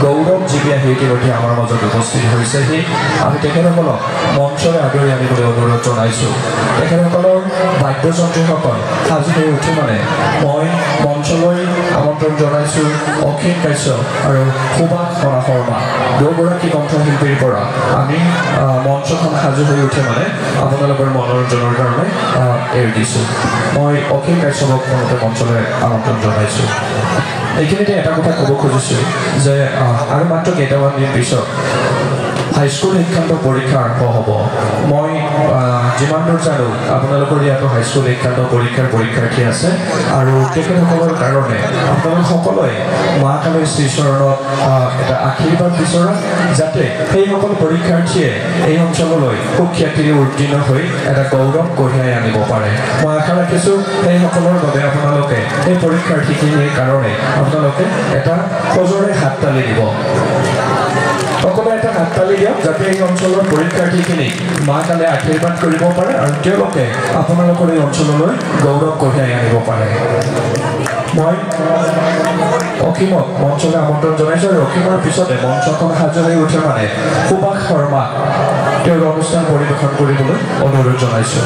গৌৰৱ জীবিয়া ইতিমধ্যে আমাৰ মাজত উপস্থিত হৈছেহি আমি তেখেতসকলক মঞ্চলৈ আদৰি আনিবলৈ অনুৰোধ জনাইছোঁ তেখেতসকলৰ বাদ্যযন্ত্ৰীসকল সাজু হৈ উঠি মানে মই মঞ্চলৈ আমন্ত্ৰণ জনাইছোঁ অখিল কাশ্যপ আৰু সুভাষ শৰ্মা দুয়োগৰাকী কণ্ঠশিল্পীৰ পৰা আমি মঞ্চখন সাজু হৈ উঠে মানে আপোনালোকৰ মনোৰঞ্জনৰ কাৰণে এৰি দিছোঁ মই অখিল কাশ্যপক প্ৰথমতে মঞ্চলৈ আমন্ত্ৰণ জনাইছোঁ এইখিনিতে এটা কথা ক'ব খুজিছোঁ যে আৰু মাত্ৰ কেইটামান দিন পিছত হাইস্কুল শিক্ষান্ত পৰীক্ষা আৰম্ভ হ'ব মই যিমান দূৰ জানো আপোনালোকৰ ইয়াতো হাইস্কুল শিক্ষান্ত পৰীক্ষাৰ পৰীক্ষাৰ্থী আছে আৰু তেখেতসকলৰ কাৰণে আপোনালোক সকলোৱে মা কালীৰ শ্ৰীচৰণত এটা আশীৰ্বাদ বিচৰা যাতে সেইসকল পৰীক্ষাৰ্থীয়ে এই অঞ্চললৈ সুখ্যাতিৰে উত্তীৰ্ণ হৈ এটা গৌৰৱ কঢ়িয়াই আনিব পাৰে মই আশা ৰাখিছোঁ সেইসকলৰ বাবে আপোনালোকে এই পৰীক্ষাৰ্থীখিনিৰ কাৰণে আপোনালোকে এটা সজোৰে হাত তালি দিব সকলোৱে এটা হাত তালি দিয়ক যাতে এই অঞ্চলৰ পৰীক্ষাৰ্থীখিনিক মা কালে আশীৰ্বাদ কৰিব পাৰে আৰু তেওঁলোকে আপোনালোকৰ এই অঞ্চললৈ গৌৰৱ কঢ়িয়াই আনিব পাৰে মই অসীমক মঞ্চলৈ আমন্ত্ৰণ জনাইছোঁ আৰু অসীমৰ পিছতে মঞ্চখন সাজু হৈ উঠে মানে সুভাষ শৰ্মা তেওঁৰ অনুষ্ঠান পৰিৱেশন কৰিবলৈ অনুৰোধ জনাইছোঁ